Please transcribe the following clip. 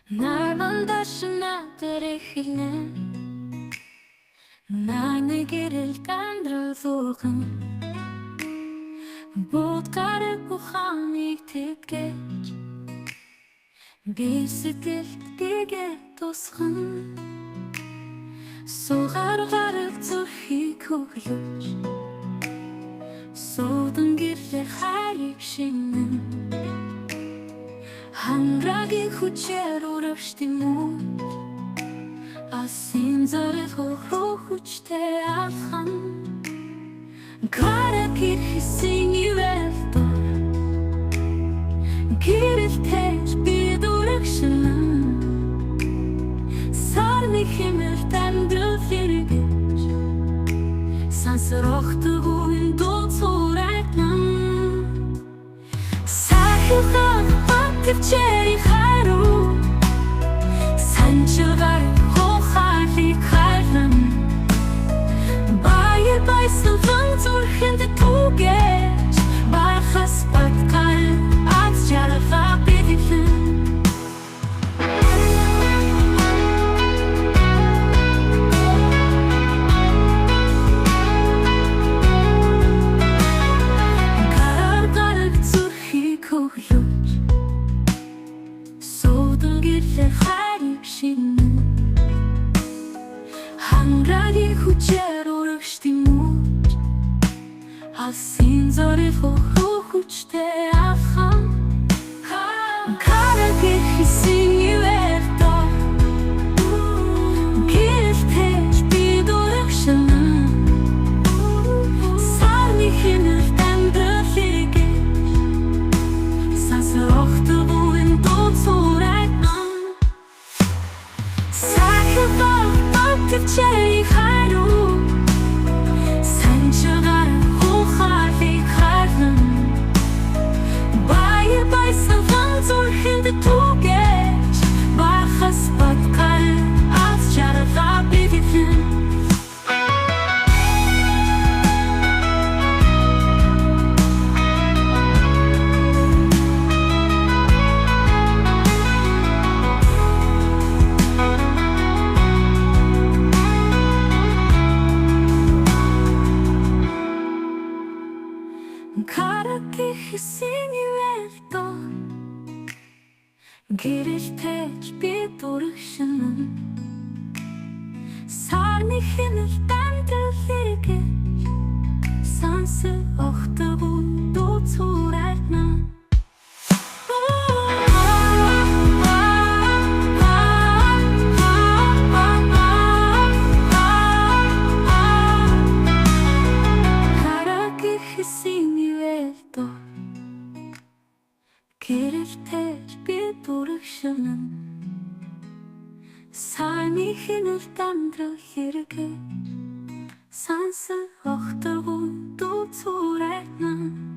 Нарвандашна тэрехилнэ Найны гэрэл гандрал зуухан Будгаарэ буханыг тэгэж Би сэтгэлд бигээ тусхан Суугаар гарал зүрхийг хөглөж Суудан гэрлээ хайрыг шинэн Хангагийн хүчээр урагштын мөн Асын зорил хөө хүчтэй алхан Гараг ирхэсийн ивэлто Гэрэлтэж бид урагшилан Сарны хэмэлт амьдрал хэрэгэж Сансрохтгүйн дууцурайтнан Сахилхан Төвчээрийн хайруу Санчилгаар хохаалыг хайлан Баяр байсан ван зүрхэнд түгэж Байхас батгал аз жаргал бидэглэн Гараг зүрхийг хөглөж хайрыг шинэн Хангагийн хүчээр урагштын мөч Асын зорил хөө хүчтэй алхан Гараг ирхэсийн ивэлто Гэрэлтэж бид урагшилан Сарны хэмэлт амьдрал хэрэгэж Сансрохтгүйн дууцурайтнан Төвчээрийн хайруу Санчилгаар хохаалыг хайлан Баяр байсан ван зүрхэнд түгэж Байхас батгал аз жаргал бидэглэн Гарагийнхсэн ивэлто Гэрэлтэж бид урагшилан Сарны хэмэлт амьдрал хэрэгэж Сансрохтгүйн дууцурайтнан Гэрэлтэж бид урагшилан Сарны хэмэлт амьдрал хэрэгэж Сансрохтгүйн дууцурайтнан